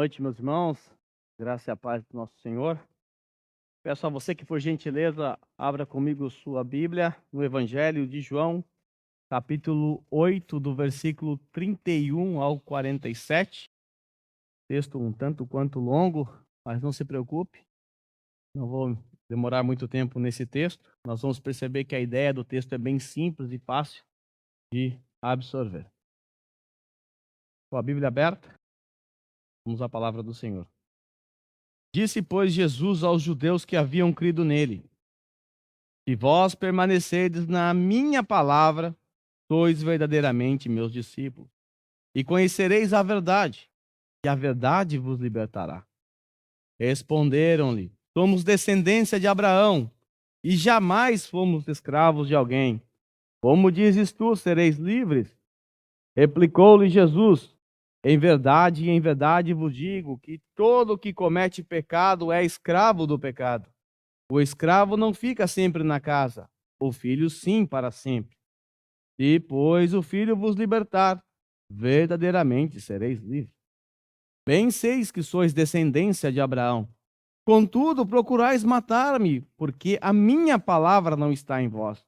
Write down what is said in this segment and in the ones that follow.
noite, meus irmãos. Graça e a paz do nosso Senhor. Peço a você que, por gentileza, abra comigo sua Bíblia no Evangelho de João, capítulo 8, do versículo 31 ao 47. Texto um tanto quanto longo, mas não se preocupe. Não vou demorar muito tempo nesse texto. Nós vamos perceber que a ideia do texto é bem simples e fácil de absorver. Com a Bíblia aberta, vamos à palavra do Senhor. Disse, pois, Jesus aos judeus que haviam crido nele: Se vós permanecerdes na minha palavra, sois verdadeiramente meus discípulos, e conhecereis a verdade, e a verdade vos libertará. Responderam-lhe: Somos descendência de Abraão, e jamais fomos escravos de alguém. Como dizes tu, sereis livres? Replicou-lhe Jesus: em verdade vos digo que todo o que comete pecado é escravo do pecado. O escravo não fica sempre na casa, o filho sim para sempre. Se, pois, o filho vos libertar, verdadeiramente sereis livres. Bem seis que sois descendência de Abraão. Contudo, procurais matar-me, porque a minha palavra não está em vós.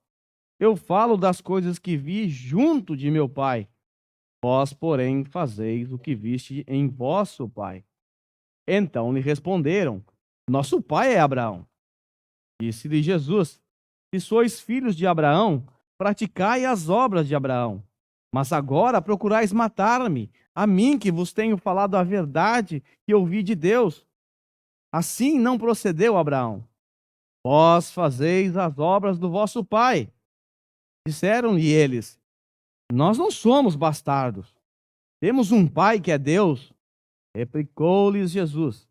Eu falo das coisas que vi junto de meu pai. Vós, porém, fazeis o que viste em vosso pai. Então lhe responderam: Nosso pai é Abraão. Disse-lhe Jesus: Se sois filhos de Abraão, praticai as obras de Abraão. Mas agora procurais matar-me, a mim que vos tenho falado a verdade que ouvi de Deus. Assim não procedeu Abraão. Vós fazeis as obras do vosso pai. Disseram-lhe eles: Nós não somos bastardos. Temos um pai que é Deus. Replicou-lhes Jesus: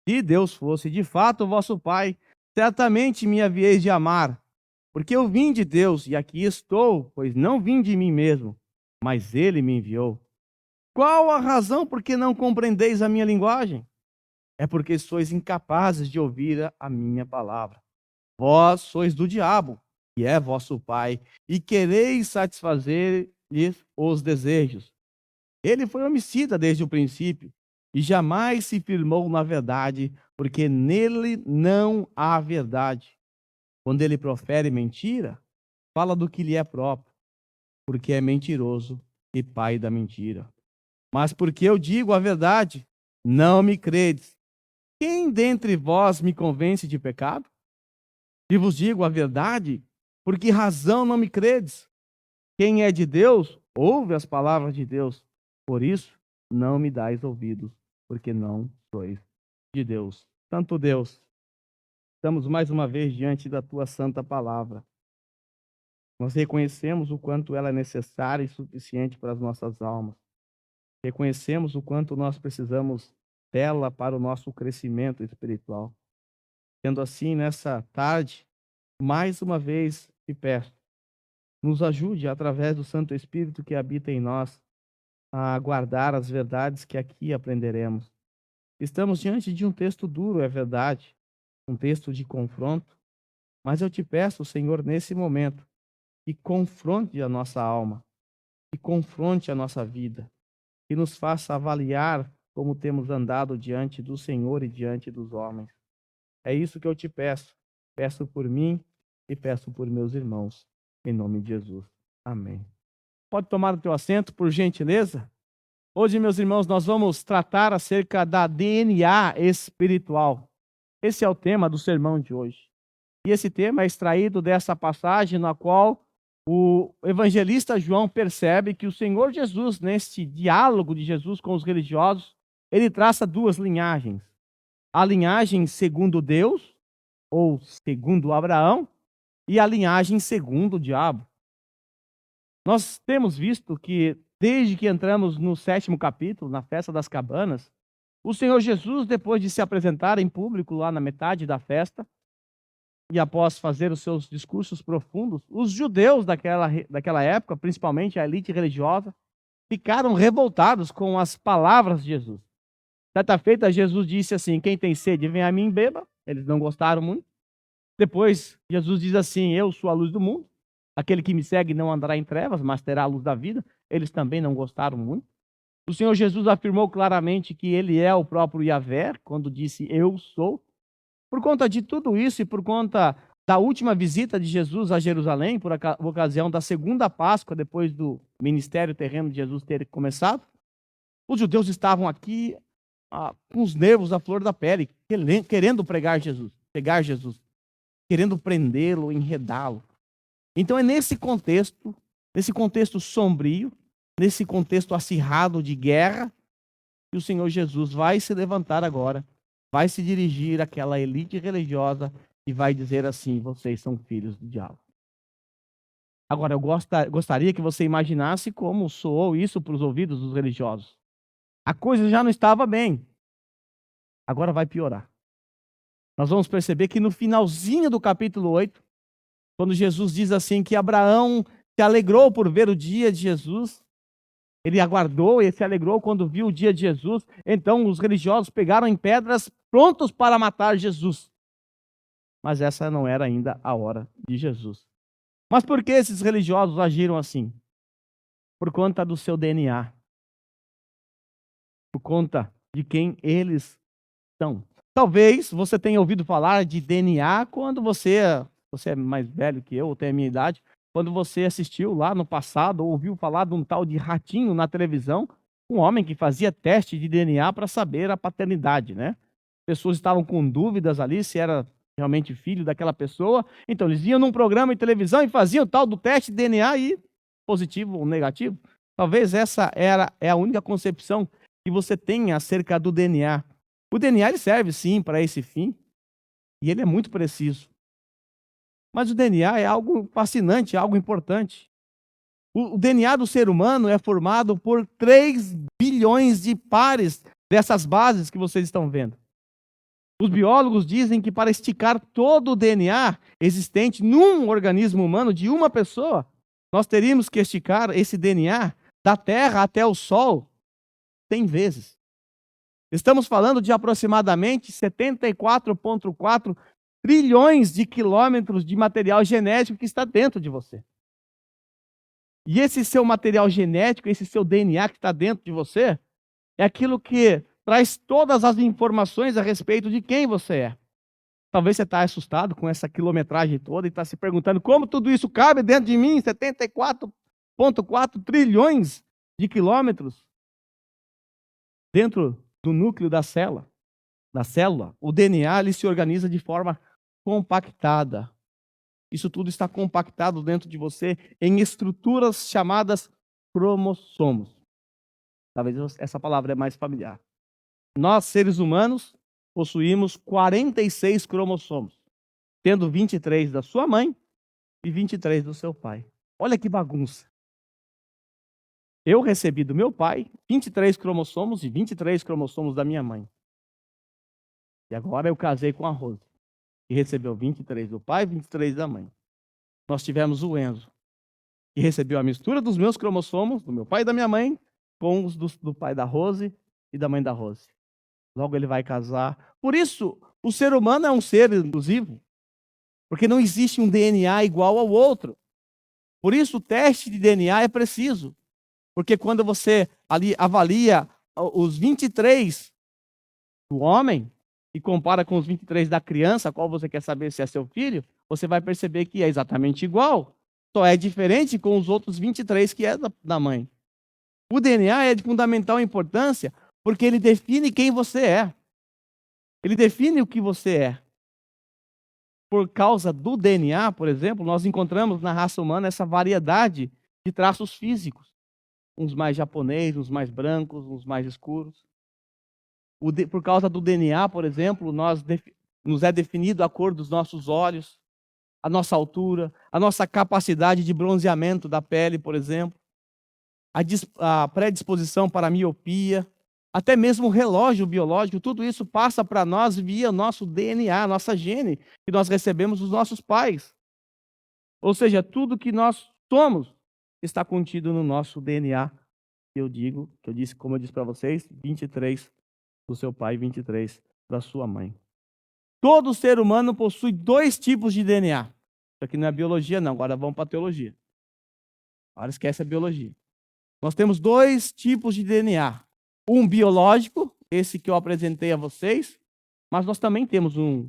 Se Deus fosse de fato vosso pai, certamente me havíeis de amar, porque eu vim de Deus e aqui estou, pois não vim de mim mesmo, mas ele me enviou. Qual a razão por que não compreendeis a minha linguagem? É porque sois incapazes de ouvir a minha palavra. Vós sois do diabo, que é vosso pai, e quereis satisfazer-lhe os desejos. Ele foi homicida desde o princípio, e jamais se firmou na verdade, porque nele não há verdade. Quando ele profere mentira, fala do que lhe é próprio, porque é mentiroso e pai da mentira. Mas porque eu digo a verdade, não me credes. Quem dentre vós me convence de pecado? Se vos digo a verdade, por que razão não me credes? Quem é de Deus, ouve as palavras de Deus. Por isso, não me dais ouvidos, porque não sois de Deus. Santo Deus, estamos mais uma vez diante da tua santa palavra. Nós reconhecemos o quanto ela é necessária e suficiente para as nossas almas. Reconhecemos o quanto nós precisamos dela para o nosso crescimento espiritual. Sendo assim, nessa tarde, mais uma vez te peço, nos ajude através do Santo Espírito que habita em nós a guardar as verdades que aqui aprenderemos. Estamos diante de um texto duro, é verdade, um texto de confronto, mas eu te peço, Senhor, nesse momento, que confronte a nossa alma, que confronte a nossa vida, que nos faça avaliar como temos andado diante do Senhor e diante dos homens. É isso que eu te peço. Peço por mim e peço por meus irmãos, em nome de Jesus. Amém. Pode tomar o teu assento, por gentileza? Hoje, meus irmãos, nós vamos tratar acerca da DNA espiritual. Esse é o tema do sermão de hoje. E esse tema é extraído dessa passagem na qual o evangelista João percebe que o Senhor Jesus, nesse diálogo de Jesus com os religiosos, ele traça duas linhagens. A linhagem segundo Deus, ou segundo Abraão, e a linhagem segundo o diabo. Nós temos visto que, desde que entramos no 7º capítulo, na festa das cabanas, o Senhor Jesus, depois de se apresentar em público lá na metade da festa, e após fazer os seus discursos profundos, os judeus daquela época, principalmente a elite religiosa, ficaram revoltados com as palavras de Jesus. Certa feita, Jesus disse assim: quem tem sede, vem a mim e beba. Eles não gostaram muito. Depois, Jesus diz assim: eu sou a luz do mundo. Aquele que me segue não andará em trevas, mas terá a luz da vida. Eles também não gostaram muito. O Senhor Jesus afirmou claramente que ele é o próprio Yahvé, quando disse eu sou. Por conta de tudo isso e por conta da última visita de Jesus a Jerusalém, por ocasião da segunda Páscoa, depois do ministério terreno de Jesus ter começado, os judeus estavam aqui com os nervos à flor da pele, querendo pegar Jesus, querendo prendê-lo, enredá-lo. Então é nesse contexto sombrio, nesse contexto acirrado de guerra, que o Senhor Jesus vai se levantar agora, vai se dirigir àquela elite religiosa e vai dizer assim: vocês são filhos do diabo. Agora, eu gostaria que você imaginasse como soou isso para os ouvidos dos religiosos. A coisa já não estava bem, agora vai piorar. Nós vamos perceber que no finalzinho do capítulo 8, quando Jesus diz assim que Abraão se alegrou por ver o dia de Jesus, ele aguardou e se alegrou quando viu o dia de Jesus. Então os religiosos pegaram em pedras prontos para matar Jesus. Mas essa não era ainda a hora de Jesus. Mas por que esses religiosos agiram assim? Por conta do seu DNA. Por conta de quem eles são. Talvez você tenha ouvido falar de DNA quando você é mais velho que eu, ou tem a minha idade, quando você assistiu lá no passado, ou ouviu falar de um tal de ratinho na televisão, um homem que fazia teste de DNA para saber a paternidade, né? Pessoas estavam com dúvidas ali se era realmente filho daquela pessoa, então eles iam num programa de televisão e faziam o tal do teste de DNA e positivo ou negativo. Talvez essa é a única concepção que você tenha acerca do DNA. O DNA ele serve sim para esse fim, e ele é muito preciso. Mas o DNA é algo fascinante, algo importante. O DNA do ser humano é formado por 3 bilhões de pares dessas bases que vocês estão vendo. Os biólogos dizem que para esticar todo o DNA existente num organismo humano de uma pessoa, nós teríamos que esticar esse DNA da Terra até o Sol 100 vezes. Estamos falando de aproximadamente 74,4 trilhões de quilômetros de material genético que está dentro de você. E esse seu material genético, esse seu DNA que está dentro de você, é aquilo que traz todas as informações a respeito de quem você é. Talvez você está assustado com essa quilometragem toda e está se perguntando como tudo isso cabe dentro de mim, 74,4 trilhões de quilômetros dentro do núcleo da célula. O DNA ele se organiza de forma compactada. Isso tudo está compactado dentro de você em estruturas chamadas cromossomos. Talvez essa palavra é mais familiar. Nós, seres humanos, possuímos 46 cromossomos, tendo 23 da sua mãe e 23 do seu pai. Olha que bagunça. Eu recebi do meu pai 23 cromossomos e 23 cromossomos da minha mãe. E agora eu casei com a Rose, que recebeu 23 do pai e 23 da mãe. Nós tivemos o Enzo, que recebeu a mistura dos meus cromossomos, do meu pai e da minha mãe, com os do pai da Rose e da mãe da Rose. Logo ele vai casar. Por isso, o ser humano é um ser inclusivo, porque não existe um DNA igual ao outro. Por isso o teste de DNA é preciso, porque quando você ali avalia os 23 do homem e compara com os 23 da criança, qual você quer saber se é seu filho, você vai perceber que é exatamente igual. Só é diferente com os outros 23 que é da mãe. O DNA é de fundamental importância porque ele define quem você é. Ele define o que você é. Por causa do DNA, por exemplo, nós encontramos na raça humana essa variedade de traços físicos. Uns mais japoneses, uns mais brancos, uns mais escuros. Por causa do DNA, por exemplo, nos é definido a cor dos nossos olhos, a nossa altura, a nossa capacidade de bronzeamento da pele, por exemplo, a predisposição para a miopia, até mesmo o relógio biológico, tudo isso passa para nós via nosso DNA, nossa gene, que nós recebemos dos nossos pais. Ou seja, tudo que nós somos está contido no nosso DNA. Como eu disse para vocês, 23 do seu pai e 23 da sua mãe. Todo ser humano possui 2 tipos de DNA. Isso aqui não é biologia, não. Agora vamos para a teologia. Agora esquece a biologia. Nós temos dois tipos de DNA. Um biológico, esse que eu apresentei a vocês, mas nós também temos um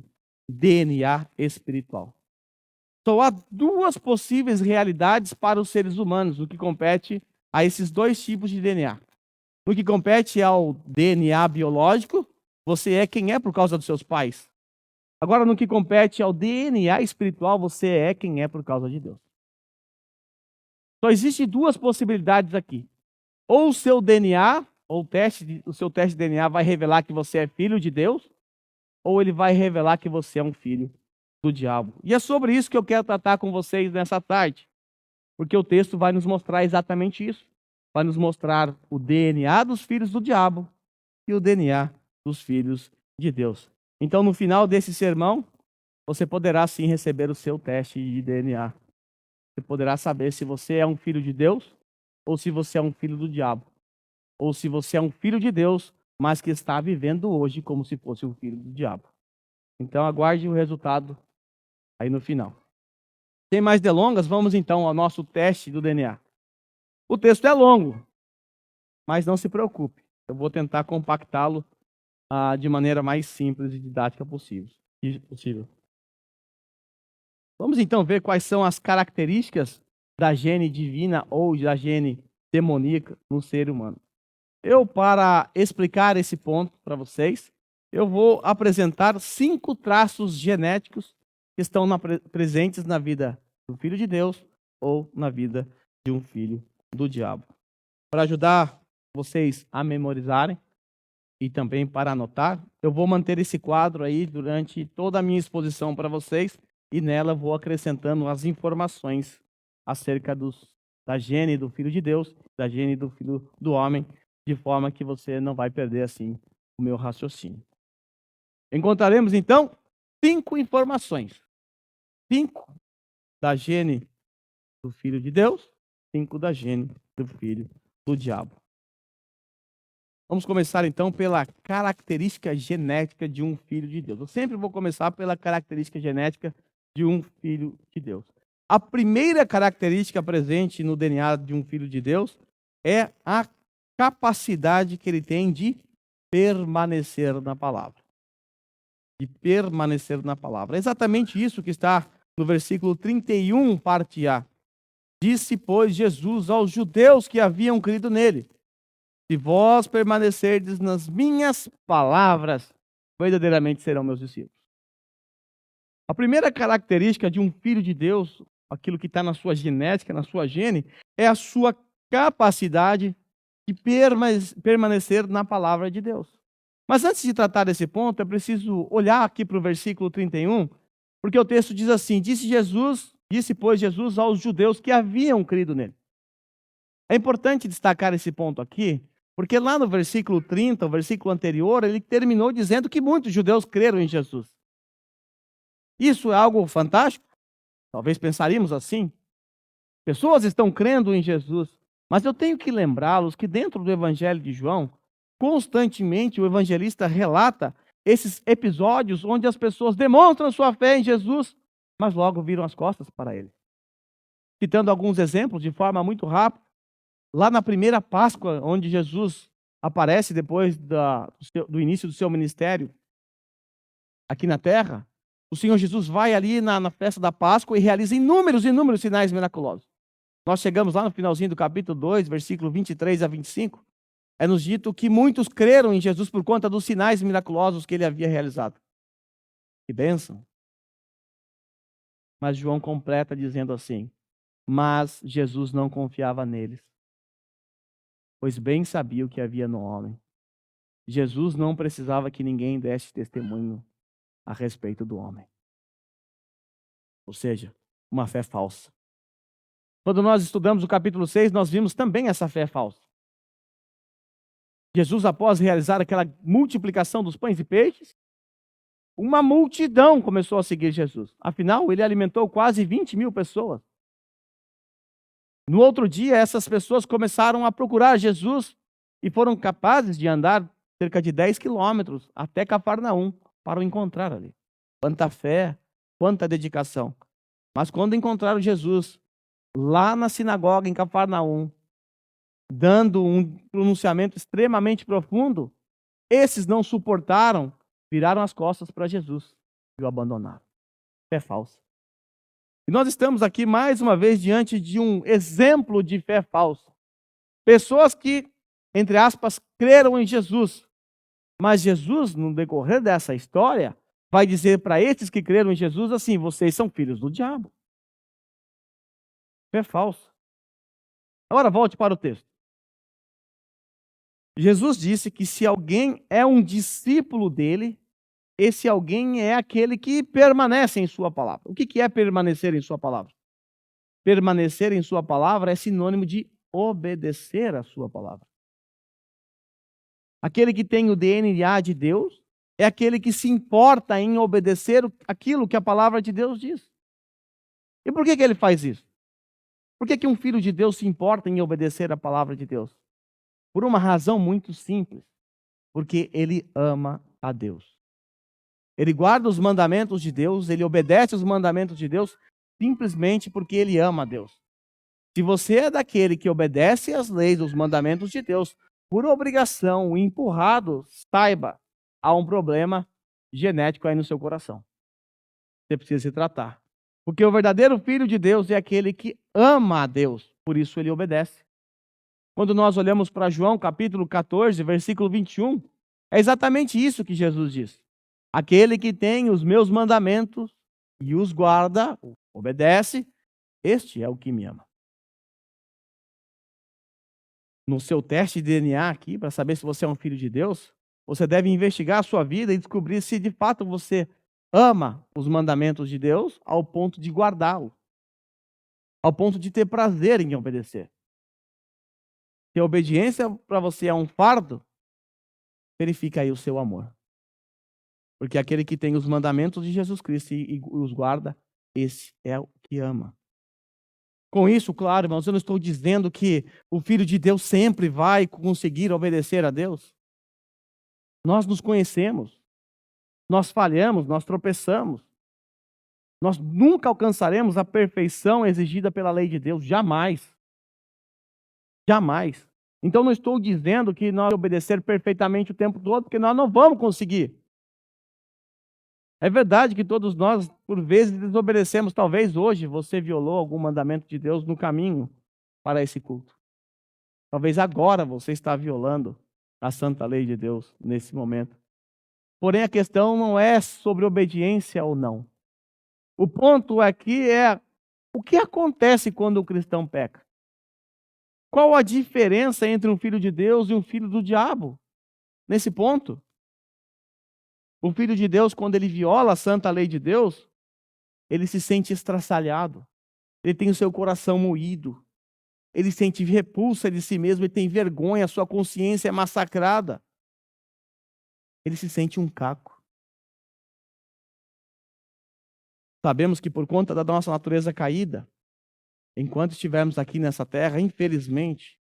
DNA espiritual. Só há duas possíveis realidades para os seres humanos, no que compete a esses dois tipos de DNA. No que compete ao DNA biológico, você é quem é por causa dos seus pais. Agora, no que compete ao DNA espiritual, você é quem é por causa de Deus. Só existem duas possibilidades aqui. Ou o seu DNA, ou o seu teste de DNA vai revelar que você é filho de Deus, ou ele vai revelar que você é um filho do diabo. E é sobre isso que eu quero tratar com vocês nessa tarde. Porque o texto vai nos mostrar exatamente isso. Vai nos mostrar o DNA dos filhos do diabo e o DNA dos filhos de Deus. Então, no final desse sermão, você poderá sim receber o seu teste de DNA. Você poderá saber se você é um filho de Deus ou se você é um filho do diabo. Ou se você é um filho de Deus, mas que está vivendo hoje como se fosse um filho do diabo. Então, aguarde o resultado aí no final. Sem mais delongas, vamos então ao nosso teste do DNA. O texto é longo, mas não se preocupe. Eu vou tentar compactá-lo de maneira mais simples e didática possível. Vamos então ver quais são as características da gene divina ou da gene demoníaca no ser humano. Para explicar esse ponto para vocês, eu vou apresentar 5 traços genéticos que estão presentes na vida do filho de Deus ou na vida de um filho do diabo. Para ajudar vocês a memorizarem e também para anotar, eu vou manter esse quadro aí durante toda a minha exposição para vocês e nela vou acrescentando as informações acerca da gene do filho de Deus, da gene do filho do homem, de forma que você não vai perder assim o meu raciocínio. Encontraremos então 5 informações. 5 da gene do filho de Deus, 5 da gene do filho do diabo. Vamos começar então pela característica genética de um filho de Deus. Eu sempre vou começar pela característica genética de um filho de Deus. A primeira característica presente no DNA de um filho de Deus é a capacidade que ele tem de permanecer na palavra. De permanecer na palavra. É exatamente isso que está no versículo 31, parte A. Disse, pois, Jesus aos judeus que haviam crido nele: se vós permanecerdes nas minhas palavras, verdadeiramente serão meus discípulos. A primeira característica de um filho de Deus, aquilo que está na sua genética, na sua gene, é a sua capacidade de permanecer na palavra de Deus. Mas antes de tratar desse ponto, é preciso olhar aqui para o versículo 31, porque o texto diz assim: disse, pois, Jesus aos judeus que haviam crido nele. É importante destacar esse ponto aqui, porque lá no versículo 30, o versículo anterior, ele terminou dizendo que muitos judeus creram em Jesus. Isso é algo fantástico? Talvez pensaríamos assim. Pessoas estão crendo em Jesus, mas eu tenho que lembrá-los que dentro do Evangelho de João, constantemente o evangelista relata esses episódios onde as pessoas demonstram sua fé em Jesus, mas logo viram as costas para ele. Citando alguns exemplos de forma muito rápida, lá na primeira Páscoa, onde Jesus aparece depois do início do seu ministério aqui na terra, o Senhor Jesus vai ali na festa da Páscoa e realiza inúmeros sinais miraculosos. Nós chegamos lá no finalzinho do capítulo 2, versículo 23 a 25, é nos dito que muitos creram em Jesus por conta dos sinais miraculosos que ele havia realizado. Que bênção! Mas João completa dizendo assim: mas Jesus não confiava neles, pois bem sabia o que havia no homem. Jesus não precisava que ninguém desse testemunho a respeito do homem. Ou seja, uma fé falsa. Quando nós estudamos o capítulo 6, nós vimos também essa fé falsa. Jesus, após realizar aquela multiplicação dos pães e peixes, uma multidão começou a seguir Jesus. Afinal, ele alimentou quase 20.000 pessoas. No outro dia, essas pessoas começaram a procurar Jesus e foram capazes de andar cerca de 10 quilômetros até Cafarnaum para o encontrar ali. Quanta fé, quanta dedicação. Mas quando encontraram Jesus lá na sinagoga em Cafarnaum, dando um pronunciamento extremamente profundo, esses não suportaram, viraram as costas para Jesus e o abandonaram. Fé falsa. E nós estamos aqui mais uma vez diante de um exemplo de fé falsa. Pessoas que, entre aspas, creram em Jesus. Mas Jesus, no decorrer dessa história, vai dizer para esses que creram em Jesus assim: vocês são filhos do diabo. Fé falsa. Agora volte para o texto. Jesus disse que se alguém é um discípulo dele, esse alguém é aquele que permanece em sua palavra. O que é permanecer em sua palavra? Permanecer em sua palavra é sinônimo de obedecer a sua palavra. Aquele que tem o DNA de Deus é aquele que se importa em obedecer aquilo que a palavra de Deus diz. E por que ele faz isso? Por que um filho de Deus se importa em obedecer a palavra de Deus? Por uma razão muito simples. Porque ele ama a Deus. Ele guarda os mandamentos de Deus, ele obedece os mandamentos de Deus simplesmente porque ele ama a Deus. Se você é daquele que obedece às leis, os mandamentos de Deus, por obrigação, empurrado, saiba, há um problema genético aí no seu coração. Você precisa se tratar. Porque o verdadeiro filho de Deus é aquele que ama a Deus, por isso ele obedece. Quando nós olhamos para João capítulo 14, versículo 21, é exatamente isso que Jesus diz. Aquele que tem os meus mandamentos e os guarda, obedece, este é o que me ama. No seu teste de DNA aqui, para saber se você é um filho de Deus, você deve investigar a sua vida e descobrir se de fato você ama os mandamentos de Deus ao ponto de guardá-los, ao ponto de ter prazer em obedecer. Se a obediência para você é um fardo, verifica aí o seu amor. Porque aquele que tem os mandamentos de Jesus Cristo e os guarda, esse é o que ama. Com isso, claro, irmãos, eu não estou dizendo que o Filho de Deus sempre vai conseguir obedecer a Deus. Nós nos conhecemos, nós falhamos, nós tropeçamos. Nós nunca alcançaremos a perfeição exigida pela lei de Deus, jamais. Jamais. Então não estou dizendo que nós obedecer perfeitamente o tempo todo, porque nós não vamos conseguir. É verdade que todos nós, por vezes, desobedecemos. Talvez hoje você violou algum mandamento de Deus no caminho para esse culto. Talvez agora você está violando a santa lei de Deus nesse momento. Porém, a questão não é sobre obediência ou não. O ponto aqui é o que acontece quando o cristão peca. Qual a diferença entre um filho de Deus e um filho do diabo? Nesse ponto, o filho de Deus, quando ele viola a santa lei de Deus, ele se sente estraçalhado, ele tem o seu coração moído, ele sente repulsa de si mesmo, ele tem vergonha, a sua consciência é massacrada. Ele se sente um caco. Sabemos que por conta da nossa natureza caída, enquanto estivermos aqui nessa terra, infelizmente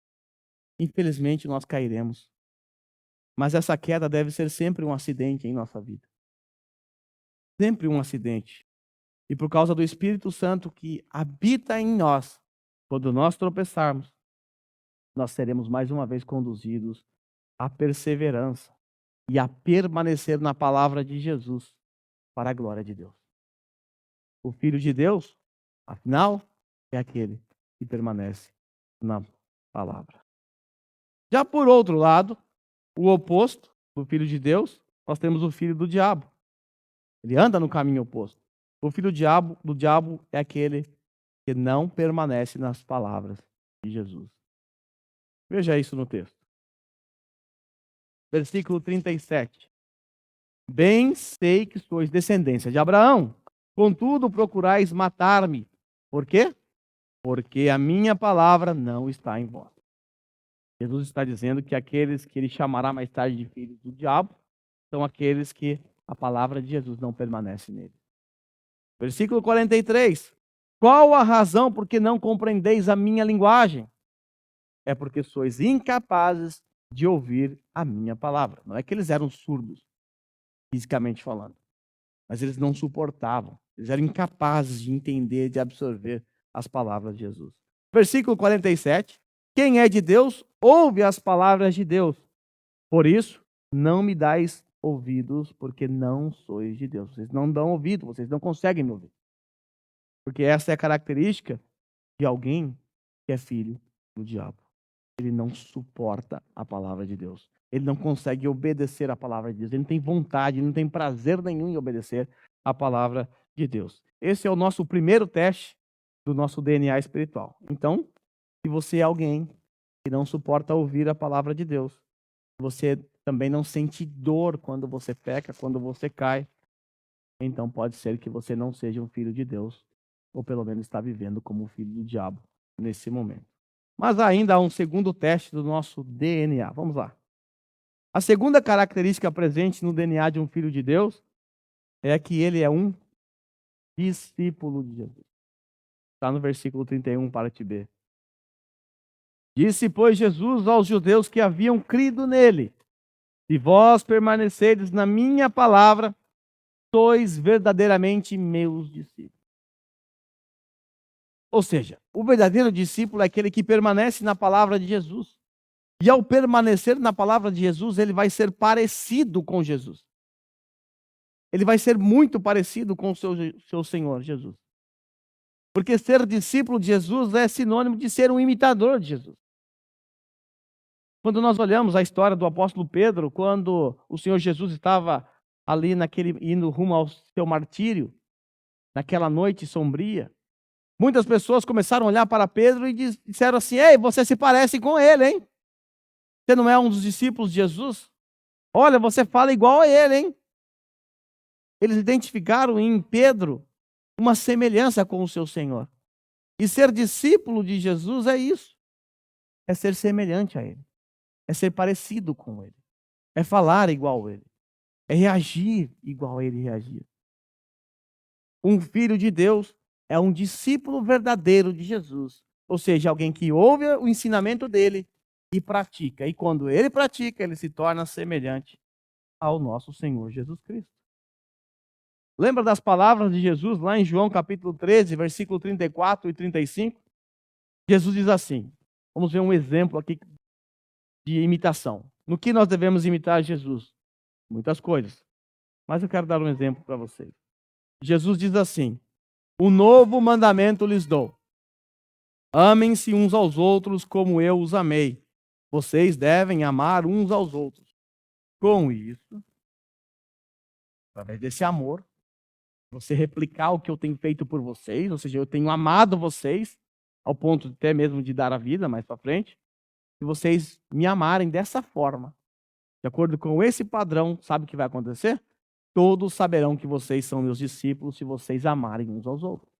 nós cairemos. Mas essa queda deve ser sempre um acidente em nossa vida. Sempre um acidente. E por causa do Espírito Santo que habita em nós, quando nós tropeçarmos, nós seremos mais uma vez conduzidos à perseverança e a permanecer na palavra de Jesus para a glória de Deus. O Filho de Deus, afinal, é aquele que permanece na palavra. Já por outro lado, o oposto do Filho de Deus, nós temos o filho do diabo. Ele anda no caminho oposto. O filho do diabo é aquele que não permanece nas palavras de Jesus. Veja isso no texto. Versículo 37. Bem sei que sois descendência de Abraão, contudo procurais matar-me. Por quê? Porque a minha palavra não está em vós. Jesus está dizendo que aqueles que ele chamará mais tarde de filhos do diabo são aqueles que a palavra de Jesus não permanece nele. Versículo 43. Qual a razão por que não compreendeis a minha linguagem? É porque sois incapazes de ouvir a minha palavra. Não é que eles eram surdos, fisicamente falando, mas eles não suportavam. Eles eram incapazes de entender, de absorver as palavras de Jesus. Versículo 47. Quem é de Deus, ouve as palavras de Deus. Por isso, não me dais ouvidos, porque não sois de Deus. Vocês não dão ouvido, vocês não conseguem me ouvir. Porque essa é a característica de alguém que é filho do diabo. Ele não suporta a palavra de Deus. Ele não consegue obedecer a palavra de Deus. Ele não tem vontade, ele não tem prazer nenhum em obedecer a palavra de Deus. Esse é o nosso primeiro teste do nosso DNA espiritual. Então, se você é alguém que não suporta ouvir a palavra de Deus, você também não sente dor quando você peca, quando você cai, então pode ser que você não seja um filho de Deus, ou pelo menos está vivendo como um filho do diabo nesse momento. Mas ainda há um segundo teste do nosso DNA. Vamos lá. A segunda característica presente no DNA de um filho de Deus é que ele é um discípulo de Jesus. Está no versículo 31, parte B. Disse, pois, Jesus aos judeus que haviam crido nele: se vós permaneceres na minha palavra, sois verdadeiramente meus discípulos. Ou seja, o verdadeiro discípulo é aquele que permanece na palavra de Jesus. E ao permanecer na palavra de Jesus, ele vai ser parecido com Jesus. Ele vai ser muito parecido com o seu Senhor Jesus. Porque ser discípulo de Jesus é sinônimo de ser um imitador de Jesus. Quando nós olhamos a história do apóstolo Pedro, quando o Senhor Jesus estava ali indo rumo ao seu martírio, naquela noite sombria, muitas pessoas começaram a olhar para Pedro e disseram assim: ei, você se parece com ele, hein? Você não é um dos discípulos de Jesus? Olha, você fala igual a ele, hein? Eles identificaram em Pedro uma semelhança com o seu Senhor. E ser discípulo de Jesus é isso. É ser semelhante a ele. É ser parecido com ele. É falar igual a ele. É reagir igual a ele reagia. Um filho de Deus é um discípulo verdadeiro de Jesus. Ou seja, alguém que ouve o ensinamento dele e pratica. E quando ele pratica, ele se torna semelhante ao nosso Senhor Jesus Cristo. Lembra das palavras de Jesus lá em João capítulo 13, versículo 34 e 35? Jesus diz assim, vamos ver um exemplo aqui de imitação. No que nós devemos imitar Jesus? Muitas coisas. Mas eu quero dar um exemplo para vocês. Jesus diz assim: um novo mandamento lhes dou. Amem-se uns aos outros como eu os amei. Vocês devem amar uns aos outros. Com isso, através desse amor, você replicar o que eu tenho feito por vocês, ou seja, eu tenho amado vocês, ao ponto até mesmo de dar a vida mais para frente, se vocês me amarem dessa forma, de acordo com esse padrão, sabe o que vai acontecer? Todos saberão que vocês são meus discípulos se vocês amarem uns aos outros.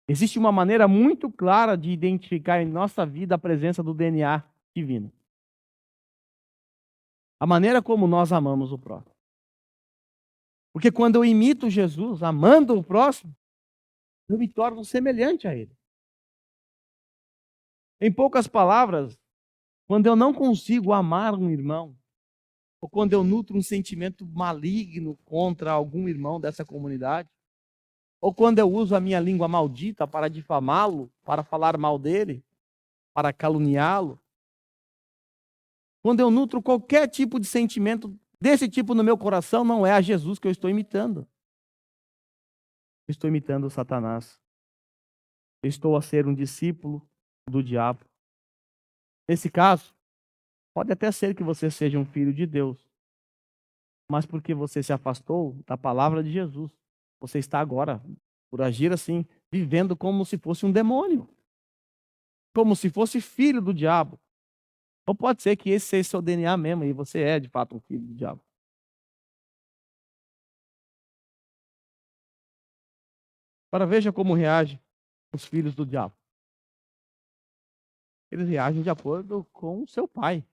Existe uma maneira muito clara de identificar em nossa vida a presença do DNA divino. A maneira como nós amamos o próximo. Porque quando eu imito Jesus, amando o próximo, eu me torno semelhante a ele. Em poucas palavras, quando eu não consigo amar um irmão, ou quando eu nutro um sentimento maligno contra algum irmão dessa comunidade, ou quando eu uso a minha língua maldita para difamá-lo, para falar mal dele, para caluniá-lo, quando eu nutro qualquer tipo de sentimento desse tipo no meu coração, não é a Jesus que eu estou imitando. Eu estou imitando Satanás. Eu estou a ser um discípulo do diabo. Nesse caso, pode até ser que você seja um filho de Deus, mas porque você se afastou da palavra de Jesus, você está agora, por agir assim, vivendo como se fosse um demônio, como se fosse filho do diabo. Ou pode ser que esse seja seu DNA mesmo, e você é de fato um filho do diabo. Agora veja como reagem os filhos do diabo. Eles reagem de acordo com o seu pai.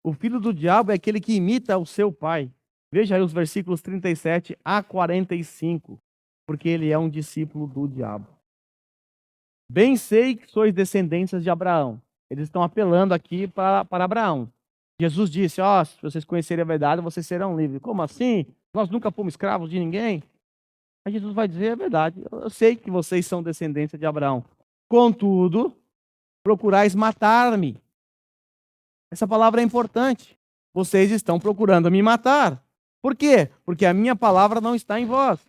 O filho do diabo é aquele que imita o seu pai. Veja aí os versículos 37 a 45, porque ele é um discípulo do diabo. Bem sei que sois descendências de Abraão. Eles estão apelando aqui para Abraão. Jesus disse, se vocês conhecerem a verdade, vocês serão livres. Como assim? Nós nunca fomos escravos de ninguém? Aí Jesus vai dizer a verdade. Eu sei que vocês são descendência de Abraão. Contudo, procurais matar-me. Essa palavra é importante. Vocês estão procurando me matar. Por quê? Porque a minha palavra não está em vós.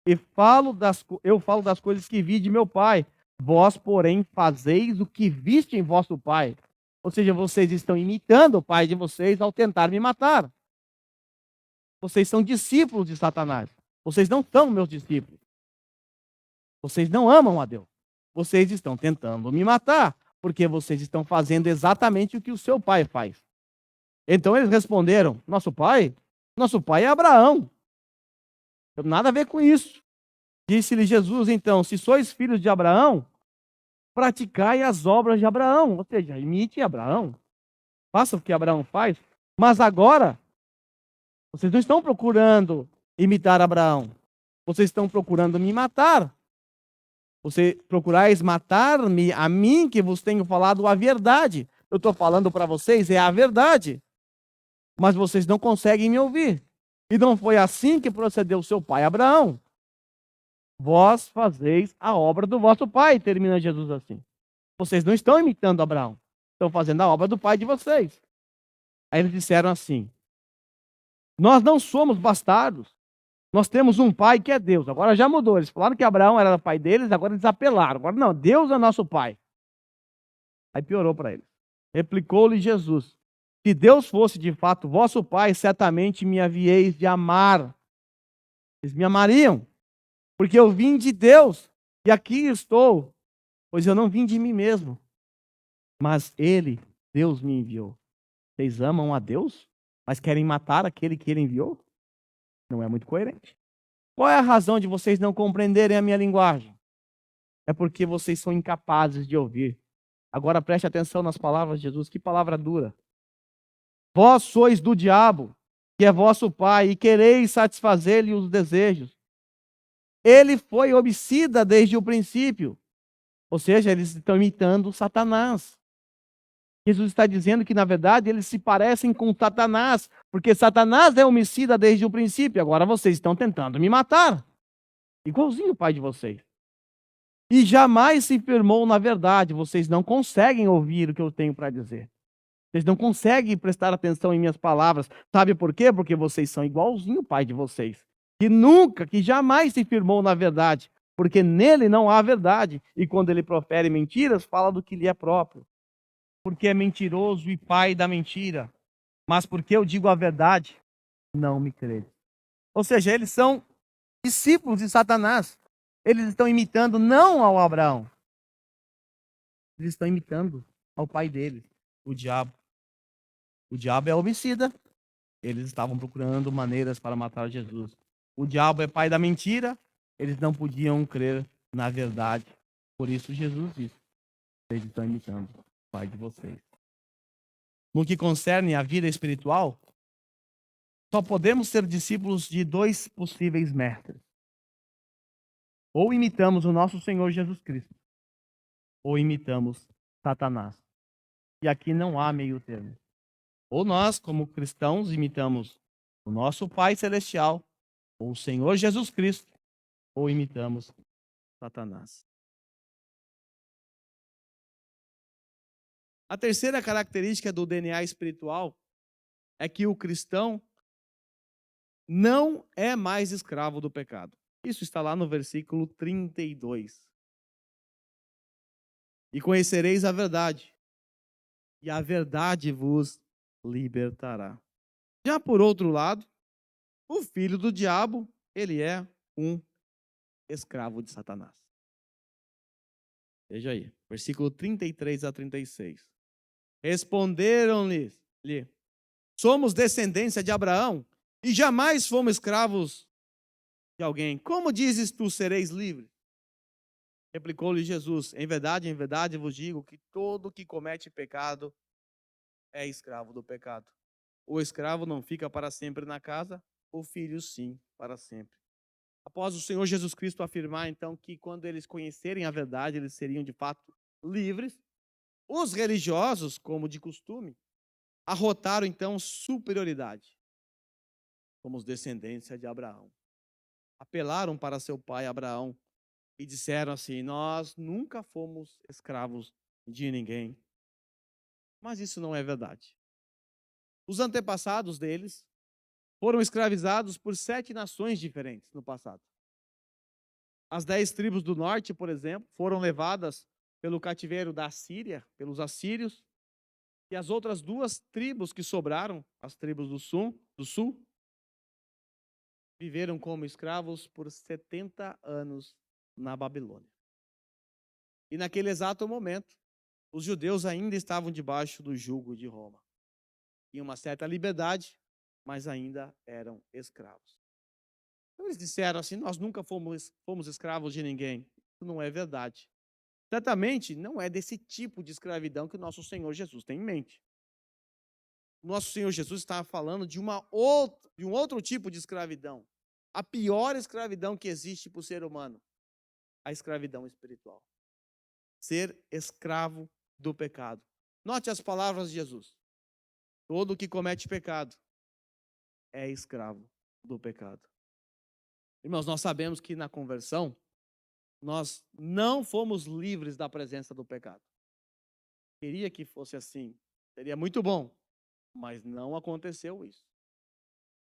Eu falo das coisas que vi de meu pai. Vós, porém, fazeis o que viste em vosso pai. Ou seja, vocês estão imitando o pai de vocês ao tentar me matar. Vocês são discípulos de Satanás. Vocês não são meus discípulos. Vocês não amam a Deus. Vocês estão tentando me matar, porque vocês estão fazendo exatamente o que o seu pai faz. Então eles responderam: nosso pai é Abraão. Não tem nada a ver com isso. Disse-lhe Jesus, então: se sois filhos de Abraão, praticai as obras de Abraão. Ou seja, imite Abraão. Faça o que Abraão faz. Mas agora, vocês não estão procurando imitar Abraão. Vocês estão procurando me matar. Você procurais matar-me, a mim que vos tenho falado a verdade. Eu estou falando para vocês, é a verdade. Mas vocês não conseguem me ouvir. E não foi assim que procedeu seu pai Abraão. Vós fazeis a obra do vosso pai, termina Jesus assim. Vocês não estão imitando Abraão. Estão fazendo a obra do pai de vocês. Aí eles disseram assim: nós não somos bastardos. Nós temos um pai que é Deus. Agora já mudou. Eles falaram que Abraão era o pai deles, agora eles apelaram. Agora não, Deus é nosso pai. Aí piorou para eles. Replicou-lhe Jesus: se Deus fosse de fato vosso pai, certamente me havieis de amar. Eles me amariam, porque eu vim de Deus e aqui estou, pois eu não vim de mim mesmo, mas ele, Deus, me enviou. Vocês amam a Deus, mas querem matar aquele que ele enviou? Não é muito coerente. Qual é a razão de vocês não compreenderem a minha linguagem? É porque vocês são incapazes de ouvir. Agora preste atenção nas palavras de Jesus. Que palavra dura. Vós sois do diabo, que é vosso pai, e quereis satisfazer-lhe os desejos. Ele foi homicida desde o princípio. Ou seja, eles estão imitando Satanás. Jesus está dizendo que, na verdade, eles se parecem com Satanás, porque Satanás é homicida desde o princípio. Agora vocês estão tentando me matar. Igualzinho o pai de vocês. E jamais se firmou na verdade. Vocês não conseguem ouvir o que eu tenho para dizer. Vocês não conseguem prestar atenção em minhas palavras. Sabe por quê? Porque vocês são igualzinho o pai de vocês. Que jamais se firmou na verdade. Porque nele não há verdade. E quando ele profere mentiras, fala do que lhe é próprio. Porque é mentiroso e pai da mentira. Mas porque eu digo a verdade, não me crede. Ou seja, eles são discípulos de Satanás. Eles estão imitando não ao Abraão. Eles estão imitando ao pai deles, o diabo. O diabo é homicida. Eles estavam procurando maneiras para matar Jesus. O diabo é pai da mentira. Eles não podiam crer na verdade. Por isso Jesus disse: vocês estão imitando o pai de vocês. No que concerne à vida espiritual, só podemos ser discípulos de dois possíveis mestres. Ou imitamos o nosso Senhor Jesus Cristo, ou imitamos Satanás. E aqui não há meio termo. Ou nós, como cristãos, imitamos o nosso Pai Celestial, ou o Senhor Jesus Cristo, ou imitamos Satanás. A terceira característica do DNA espiritual é que o cristão não é mais escravo do pecado. Isso está lá no versículo 32. E conhecereis a verdade, e a verdade vos libertará. Já por outro lado, o filho do diabo, ele é um escravo de Satanás. Veja aí, versículo 33 a 36. Responderam-lhe: somos descendência de Abraão e jamais fomos escravos de alguém. Como dizes tu, sereis livres? Replicou-lhe Jesus: em verdade vos digo que todo que comete pecado é escravo do pecado. O escravo não fica para sempre na casa, o filho sim, para sempre. Após o Senhor Jesus Cristo afirmar, então, que quando eles conhecerem a verdade, eles seriam de fato livres, os religiosos, como de costume, arrotaram então superioridade. Somos descendência de Abraão. Apelaram para seu pai Abraão e disseram assim: nós nunca fomos escravos de ninguém. Mas isso não é verdade. Os antepassados deles foram escravizados por 7 nações diferentes no passado. As 10 tribos do norte, por exemplo, foram levadas pelo cativeiro da Assíria, pelos assírios, e as outras 2 tribos que sobraram, as tribos do sul, viveram como escravos por 70 anos na Babilônia. E naquele exato momento, os judeus ainda estavam debaixo do jugo de Roma. Tinham uma certa liberdade, mas ainda eram escravos. Então eles disseram assim: nós nunca fomos escravos de ninguém. Isso não é verdade. Certamente não é desse tipo de escravidão que o nosso Senhor Jesus tem em mente. O nosso Senhor Jesus estava falando de um outro tipo de escravidão. A pior escravidão que existe para o ser humano, a escravidão espiritual. Ser escravo do pecado. Note as palavras de Jesus. Todo que comete pecado é escravo do pecado. Irmãos, nós sabemos que na conversão, nós não fomos livres da presença do pecado. Queria que fosse assim, seria muito bom, mas não aconteceu isso.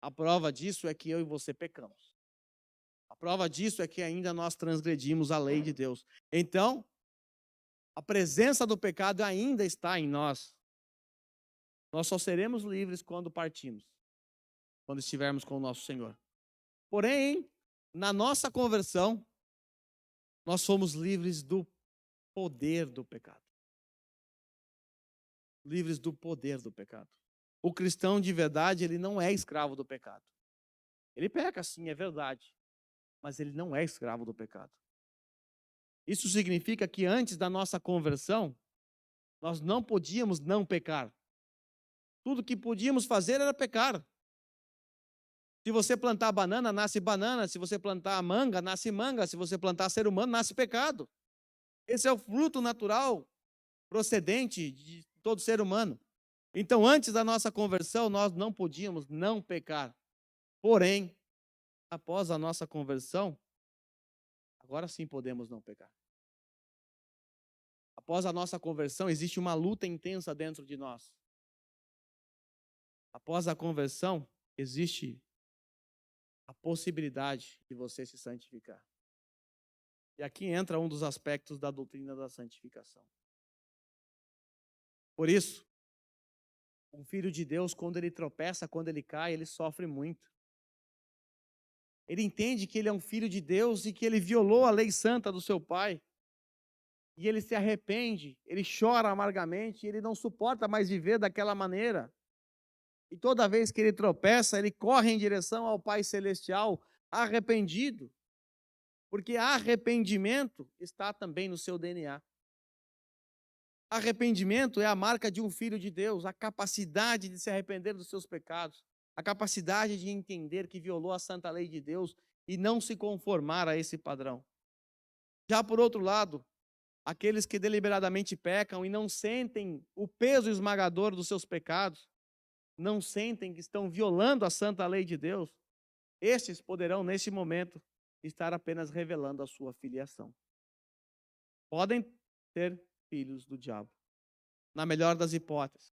A prova disso é que eu e você pecamos. A prova disso é que ainda nós transgredimos a lei de Deus. Então, a presença do pecado ainda está em nós. Nós só seremos livres quando partimos, quando estivermos com o nosso Senhor. Porém, na nossa conversão, nós somos livres do poder do pecado. Livres do poder do pecado. O cristão de verdade, ele não é escravo do pecado. Ele peca sim, é verdade, mas ele não é escravo do pecado. Isso significa que antes da nossa conversão, nós não podíamos não pecar. Tudo que podíamos fazer era pecar. Se você plantar banana, nasce banana. Se você plantar manga, nasce manga. Se você plantar ser humano, nasce pecado. Esse é o fruto natural procedente de todo ser humano. Então, antes da nossa conversão, nós não podíamos não pecar. Porém, após a nossa conversão, agora sim podemos não pecar. Após a nossa conversão, existe uma luta intensa dentro de nós. Após a conversão, existe a possibilidade de você se santificar. E aqui entra um dos aspectos da doutrina da santificação. Por isso, um filho de Deus, quando ele tropeça, quando ele cai, ele sofre muito. Ele entende que ele é um filho de Deus e que ele violou a lei santa do seu pai. E ele se arrepende, ele chora amargamente, ele não suporta mais viver daquela maneira. E toda vez que ele tropeça, ele corre em direção ao Pai Celestial, arrependido. Porque arrependimento está também no seu DNA. Arrependimento é a marca de um filho de Deus, a capacidade de se arrepender dos seus pecados, a capacidade de entender que violou a santa lei de Deus e não se conformar a esse padrão. Já por outro lado, aqueles que deliberadamente pecam e não sentem o peso esmagador dos seus pecados, não sentem que estão violando a santa lei de Deus, estes poderão, nesse momento, estar apenas revelando a sua filiação. Podem ser filhos do diabo. Na melhor das hipóteses,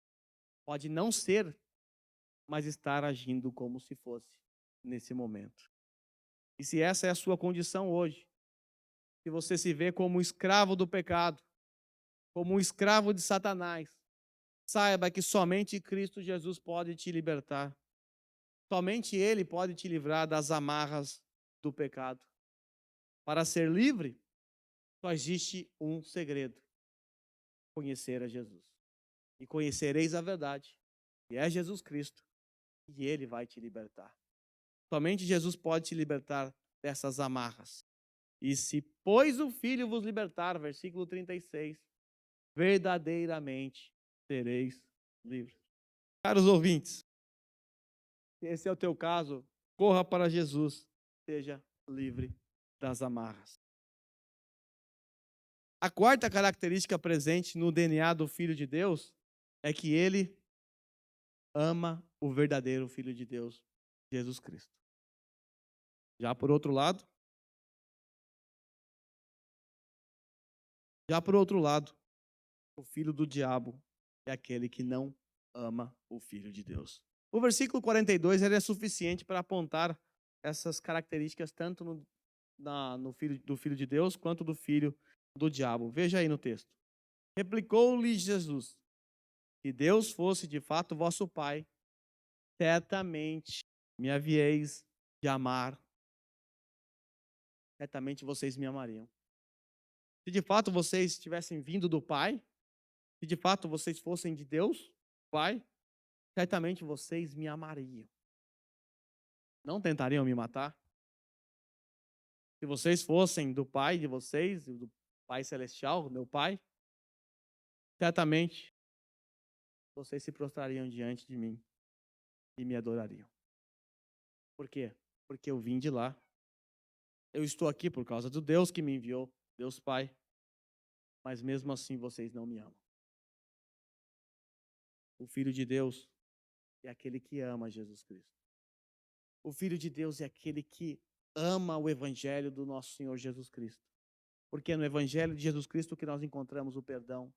pode não ser, mas estar agindo como se fosse nesse momento. E se essa é a sua condição hoje, se você se vê como um escravo do pecado, como um escravo de Satanás, saiba que somente Cristo Jesus pode te libertar. Somente Ele pode te livrar das amarras do pecado. Para ser livre, só existe um segredo: conhecer a Jesus. E conhecereis a verdade, que é Jesus Cristo, e Ele vai te libertar. Somente Jesus pode te libertar dessas amarras. E se, pois, o Filho vos libertar, versículo 36, verdadeiramente sereis livres. Caros ouvintes, se esse é o teu caso, corra para Jesus, seja livre das amarras. A quarta característica presente no DNA do Filho de Deus é que ele ama o verdadeiro Filho de Deus, Jesus Cristo. Já por outro lado, O filho do diabo é aquele que não ama o Filho de Deus. O versículo 42 ele é suficiente para apontar essas características tanto no filho, do Filho de Deus quanto do filho do diabo. Veja aí no texto. Replicou-lhe Jesus: se Deus fosse de fato vosso Pai, certamente me havieis de amar, certamente vocês me amariam. Se de fato vocês tivessem vindo do Pai, se de fato vocês fossem de Deus, Pai, certamente vocês me amariam. Não tentariam me matar? Se vocês fossem do Pai de vocês, do Pai Celestial, meu Pai, certamente vocês se prostrariam diante de mim e me adorariam. Por quê? Porque eu vim de lá. Eu estou aqui por causa do Deus que me enviou, Deus Pai. Mas mesmo assim vocês não me amam. O Filho de Deus é aquele que ama Jesus Cristo. O Filho de Deus é aquele que ama o Evangelho do nosso Senhor Jesus Cristo. Porque é no Evangelho de Jesus Cristo que nós encontramos o perdão.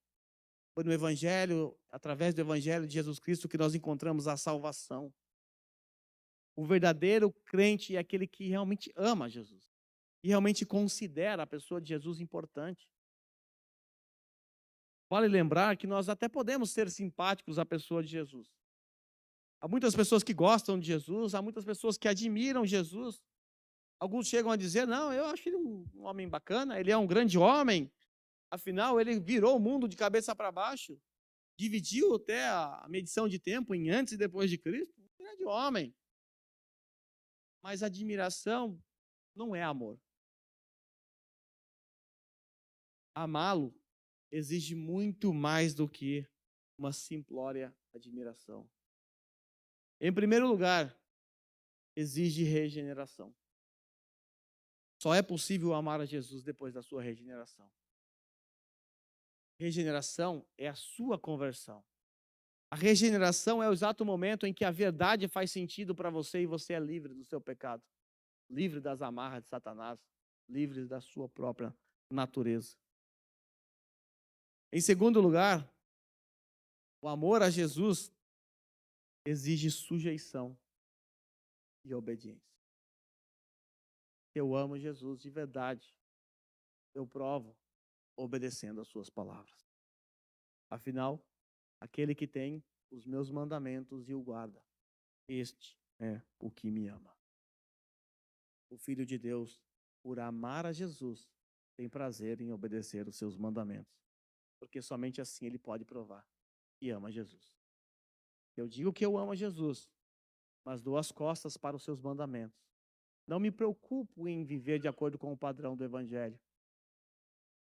Foi no Evangelho, através do Evangelho de Jesus Cristo, que nós encontramos a salvação. O verdadeiro crente é aquele que realmente ama Jesus. E realmente considera a pessoa de Jesus importante. Vale lembrar que nós até podemos ser simpáticos à pessoa de Jesus. Há muitas pessoas que gostam de Jesus, há muitas pessoas que admiram Jesus. Alguns chegam a dizer, não, eu acho ele um homem bacana, ele é um grande homem. Afinal, ele virou o mundo de cabeça para baixo. Dividiu até a medição de tempo em antes e depois de Cristo. Um grande homem. Mas admiração não é amor. Amá-lo exige muito mais do que uma simplória admiração. Em primeiro lugar, exige regeneração. Só é possível amar a Jesus depois da sua regeneração. Regeneração é a sua conversão. A regeneração é o exato momento em que a verdade faz sentido para você e você é livre do seu pecado, livre das amarras de Satanás, livre da sua própria natureza. Em segundo lugar, o amor a Jesus exige sujeição e obediência. Eu amo Jesus de verdade. Eu provo obedecendo às suas palavras. Afinal, aquele que tem os meus mandamentos e o guarda, este é o que me ama. O Filho de Deus, por amar a Jesus, tem prazer em obedecer os seus mandamentos, porque somente assim ele pode provar que ama Jesus. Eu digo que eu amo a Jesus, mas dou as costas para os seus mandamentos. Não me preocupo em viver de acordo com o padrão do Evangelho.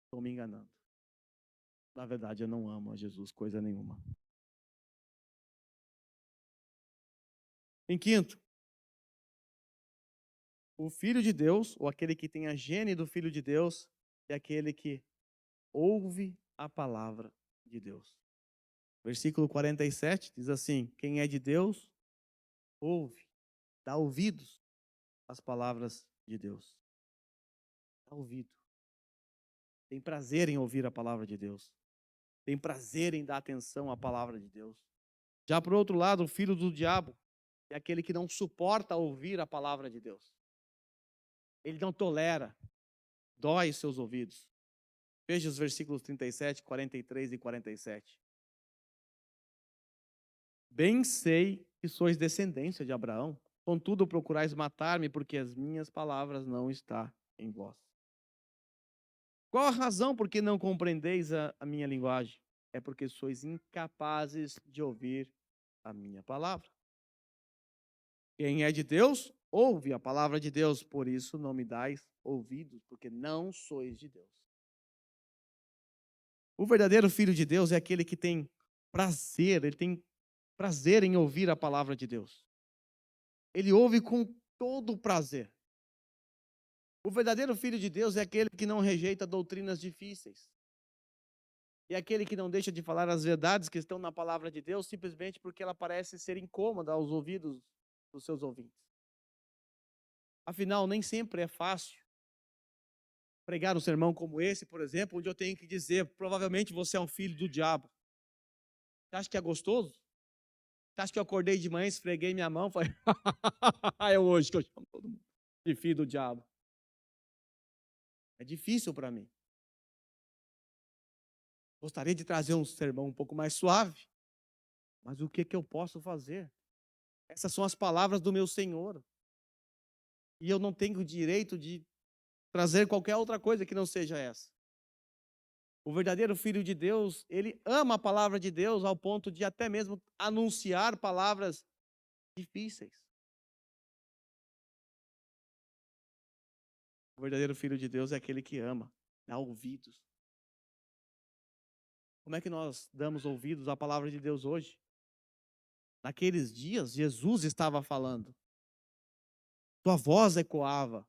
Estou me enganando. Na verdade, eu não amo a Jesus coisa nenhuma. Em quinto, o Filho de Deus, ou aquele que tem a gene do Filho de Deus, é aquele que ouve a palavra de Deus. Versículo 47 diz assim: quem é de Deus, ouve, dá ouvidos às palavras de Deus. Dá ouvido. Tem prazer em ouvir a palavra de Deus. Tem prazer em dar atenção à palavra de Deus. Já por outro lado, o filho do diabo é aquele que não suporta ouvir a palavra de Deus. Ele não tolera, dói seus ouvidos. Veja os versículos 37, 43 e 47. Bem sei que sois descendência de Abraão, contudo procurais matar-me, porque as minhas palavras não estão em vós. Qual a razão por que não compreendeis a minha linguagem? É porque sois incapazes de ouvir a minha palavra. Quem é de Deus, ouve a palavra de Deus, por isso não me dais ouvidos, porque não sois de Deus. O verdadeiro filho de Deus é aquele que tem prazer, ele tem prazer em ouvir a palavra de Deus. Ele ouve com todo o prazer. O verdadeiro filho de Deus é aquele que não rejeita doutrinas difíceis. É aquele que não deixa de falar as verdades que estão na palavra de Deus, simplesmente porque ela parece ser incômoda aos ouvidos dos seus ouvintes. Afinal, nem sempre é fácil pregar um sermão como esse, por exemplo, onde eu tenho que dizer, provavelmente você é um filho do diabo. Você acha que é gostoso? Você acha que eu acordei de manhã, esfreguei minha mão e falei, é hoje que eu chamo todo mundo de filho do diabo? É difícil para mim. Gostaria de trazer um sermão um pouco mais suave, mas o que eu posso fazer? Essas são as palavras do meu Senhor. E eu não tenho o direito de trazer qualquer outra coisa que não seja essa. O verdadeiro filho de Deus, ele ama a palavra de Deus ao ponto de até mesmo anunciar palavras difíceis. O verdadeiro filho de Deus é aquele que ama, dá ouvidos. Como é que nós damos ouvidos à palavra de Deus hoje? Naqueles dias, Jesus estava falando. Sua voz ecoava.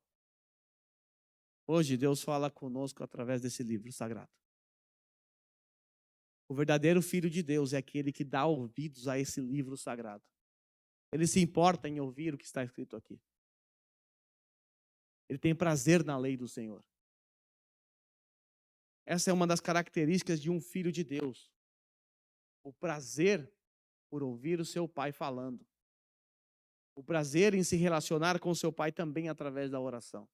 Hoje, Deus fala conosco através desse livro sagrado. O verdadeiro filho de Deus é aquele que dá ouvidos a esse livro sagrado. Ele se importa em ouvir o que está escrito aqui. Ele tem prazer na lei do Senhor. Essa é uma das características de um filho de Deus. O prazer por ouvir o seu pai falando. O prazer em se relacionar com o seu pai também através da oração.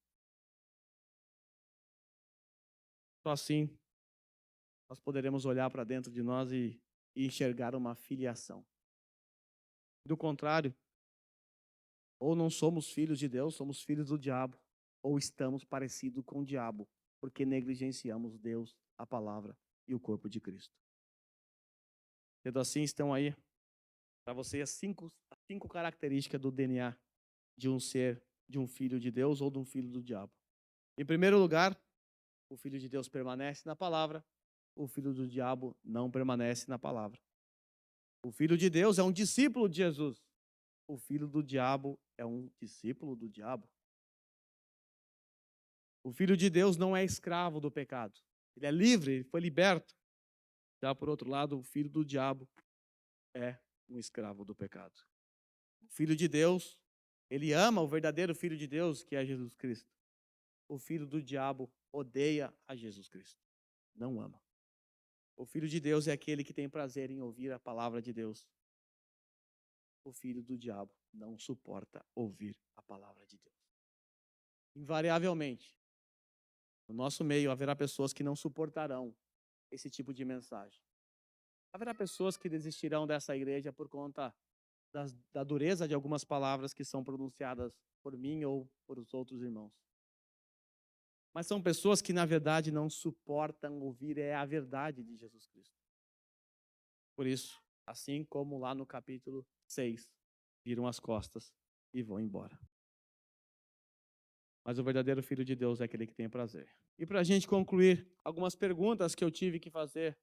Só assim nós poderemos olhar para dentro de nós e enxergar uma filiação. Do contrário, ou não somos filhos de Deus, somos filhos do diabo, ou estamos parecidos com o diabo, porque negligenciamos Deus, a palavra e o corpo de Cristo. Sendo assim, estão aí para você as cinco características do DNA de um ser, de um filho de Deus ou de um filho do diabo. Em primeiro lugar, o filho de Deus permanece na palavra, o filho do diabo não permanece na palavra. O filho de Deus é um discípulo de Jesus. O filho do diabo é um discípulo do diabo. O filho de Deus não é escravo do pecado. Ele é livre, ele foi liberto. Já por outro lado, o filho do diabo é um escravo do pecado. O filho de Deus, ele ama o verdadeiro filho de Deus, que é Jesus Cristo. O filho do diabo odeia a Jesus Cristo. Não ama. O filho de Deus é aquele que tem prazer em ouvir a palavra de Deus. O filho do diabo não suporta ouvir a palavra de Deus. Invariavelmente, no nosso meio haverá pessoas que não suportarão esse tipo de mensagem. Haverá pessoas que desistirão dessa igreja por conta da dureza de algumas palavras que são pronunciadas por mim ou por os outros irmãos. Mas são pessoas que, na verdade, não suportam ouvir a verdade de Jesus Cristo. Por isso, assim como lá no capítulo 6, viram as costas e vão embora. Mas o verdadeiro filho de Deus é aquele que tem prazer. E para a gente concluir, algumas perguntas que eu tive que fazer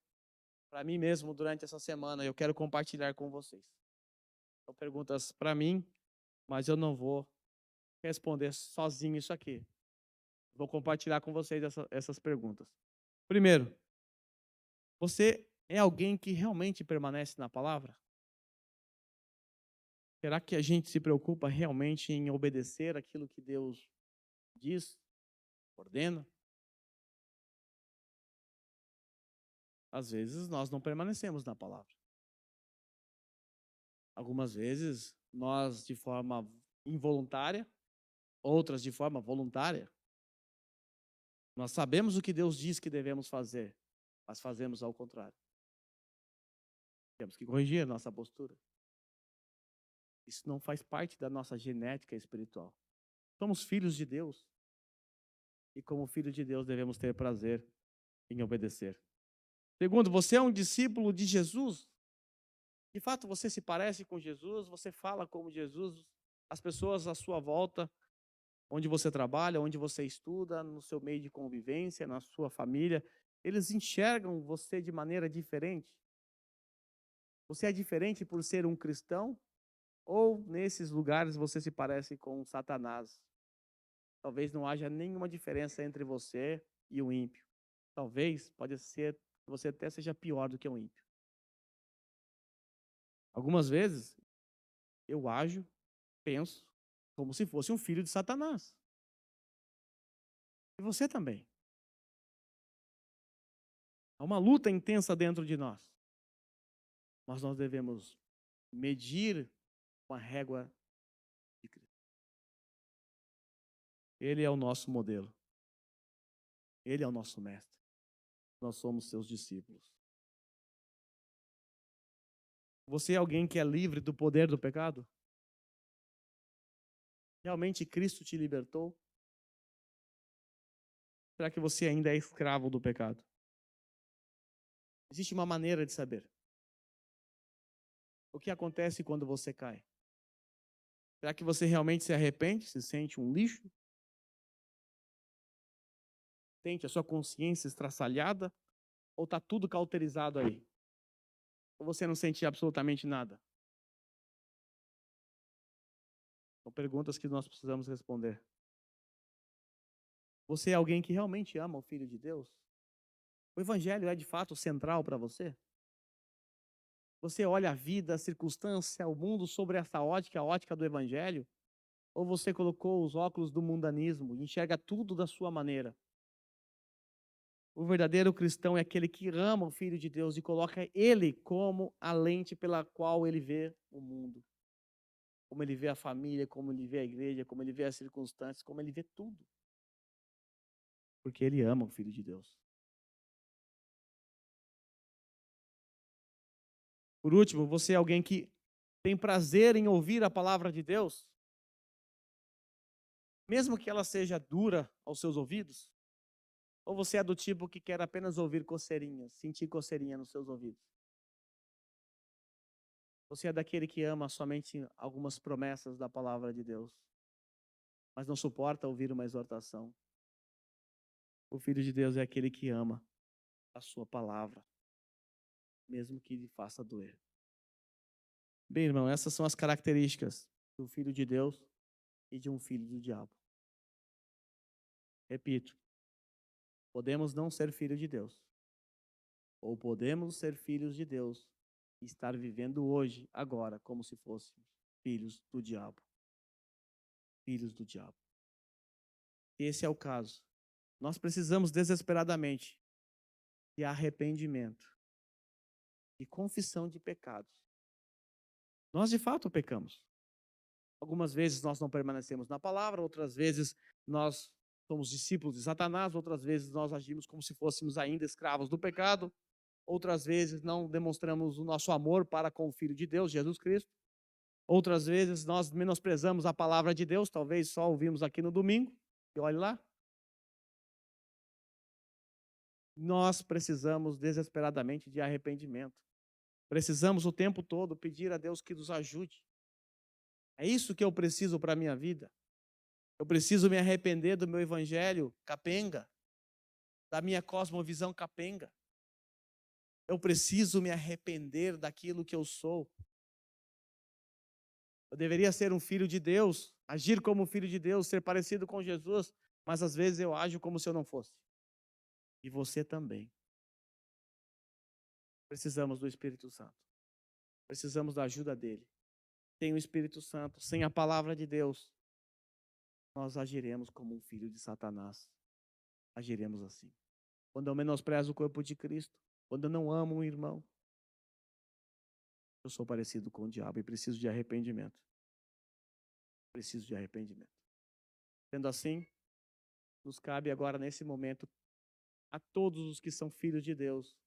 para mim mesmo durante essa semana, eu quero compartilhar com vocês. São perguntas para mim, mas eu não vou responder sozinho isso aqui. Vou compartilhar com vocês essas perguntas. Primeiro, você é alguém que realmente permanece na palavra? Será que a gente se preocupa realmente em obedecer aquilo que Deus diz, ordena? Às vezes nós não permanecemos na palavra. Algumas vezes nós de forma involuntária, outras de forma voluntária. Nós sabemos o que Deus diz que devemos fazer, mas fazemos ao contrário. Temos que corrigir a nossa postura. Isso não faz parte da nossa genética espiritual. Somos filhos de Deus. E como filho de Deus devemos ter prazer em obedecer. Segundo, você é um discípulo de Jesus? De fato, você se parece com Jesus? Você fala como Jesus? As pessoas à sua volta, onde você trabalha, onde você estuda, no seu meio de convivência, na sua família, eles enxergam você de maneira diferente? Você é diferente por ser um cristão? Ou nesses lugares você se parece com Satanás? Talvez não haja nenhuma diferença entre você e o ímpio. Talvez, pode ser, você até seja pior do que o ímpio. Algumas vezes, eu ajo, penso, como se fosse um filho de Satanás. E você também. Há uma luta intensa dentro de nós. Mas nós devemos medir com a régua de Cristo. Ele é o nosso modelo. Ele é o nosso mestre. Nós somos seus discípulos. Você é alguém que é livre do poder do pecado? Realmente Cristo te libertou? Será que você ainda é escravo do pecado? Existe uma maneira de saber. O que acontece quando você cai? Será que você realmente se arrepende? Se sente um lixo? Sente a sua consciência estraçalhada? Ou está tudo cauterizado aí? Ou você não sente absolutamente nada? São perguntas que nós precisamos responder. Você é alguém que realmente ama o Filho de Deus? O Evangelho é de fato central para você? Você olha a vida, a circunstância, o mundo sobre essa ótica, a ótica do Evangelho? Ou você colocou os óculos do mundanismo e enxerga tudo da sua maneira? O verdadeiro cristão é aquele que ama o Filho de Deus e coloca ele como a lente pela qual ele vê o mundo. Como ele vê a família, como ele vê a igreja, como ele vê as circunstâncias, como ele vê tudo. Porque ele ama o Filho de Deus. Por último, você é alguém que tem prazer em ouvir a palavra de Deus? Mesmo que ela seja dura aos seus ouvidos? Ou você é do tipo que quer apenas ouvir coceirinhas, sentir coceirinha nos seus ouvidos? Você é daquele que ama somente algumas promessas da palavra de Deus, mas não suporta ouvir uma exortação? O Filho de Deus é aquele que ama a sua palavra, mesmo que lhe faça doer. Bem, irmão, essas são as características do Filho de Deus e de um filho do diabo. Repito, podemos não ser filho de Deus, ou podemos ser filhos de Deus e estar vivendo hoje, agora, como se fôssemos filhos do diabo. Filhos do diabo. Esse é o caso. Nós precisamos desesperadamente de arrependimento e confissão de pecados. Nós de fato pecamos. Algumas vezes nós não permanecemos na palavra, outras vezes nós somos discípulos de Satanás, outras vezes nós agimos como se fôssemos ainda escravos do pecado, outras vezes não demonstramos o nosso amor para com o Filho de Deus, Jesus Cristo, outras vezes nós menosprezamos a palavra de Deus, talvez só ouvimos aqui no domingo, e olhe lá. Nós precisamos desesperadamente de arrependimento. Precisamos o tempo todo pedir a Deus que nos ajude. É isso que eu preciso para a minha vida. Eu preciso me arrepender do meu evangelho capenga, da minha cosmovisão capenga. Eu preciso me arrepender daquilo que eu sou. Eu deveria ser um filho de Deus, agir como filho de Deus, ser parecido com Jesus, mas às vezes eu ajo como se eu não fosse. E você também. Precisamos do Espírito Santo. Precisamos da ajuda dele. Sem o Espírito Santo, sem a palavra de Deus, nós agiremos como um filho de Satanás. Agiremos assim. Quando eu menosprezo o corpo de Cristo, quando eu não amo um irmão, eu sou parecido com o diabo e preciso de arrependimento. Preciso de arrependimento. Sendo assim, nos cabe agora, nesse momento, a todos os que são filhos de Deus,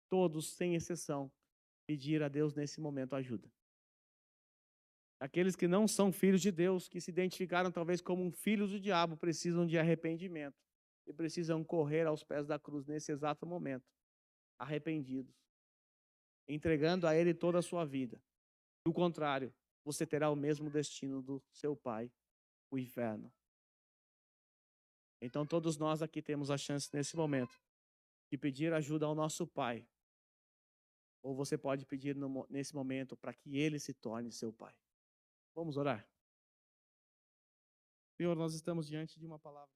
todos, sem exceção, pedir a Deus nesse momento ajuda. Aqueles que não são filhos de Deus, que se identificaram talvez como um filho do diabo, precisam de arrependimento e precisam correr aos pés da cruz nesse exato momento, arrependidos, entregando a Ele toda a sua vida. Do contrário, você terá o mesmo destino do seu pai, o inferno. Então todos nós aqui temos a chance nesse momento de pedir ajuda ao nosso pai. Ou você pode pedir nesse momento para que ele se torne seu pai. Vamos orar? Senhor, nós estamos diante de uma palavra.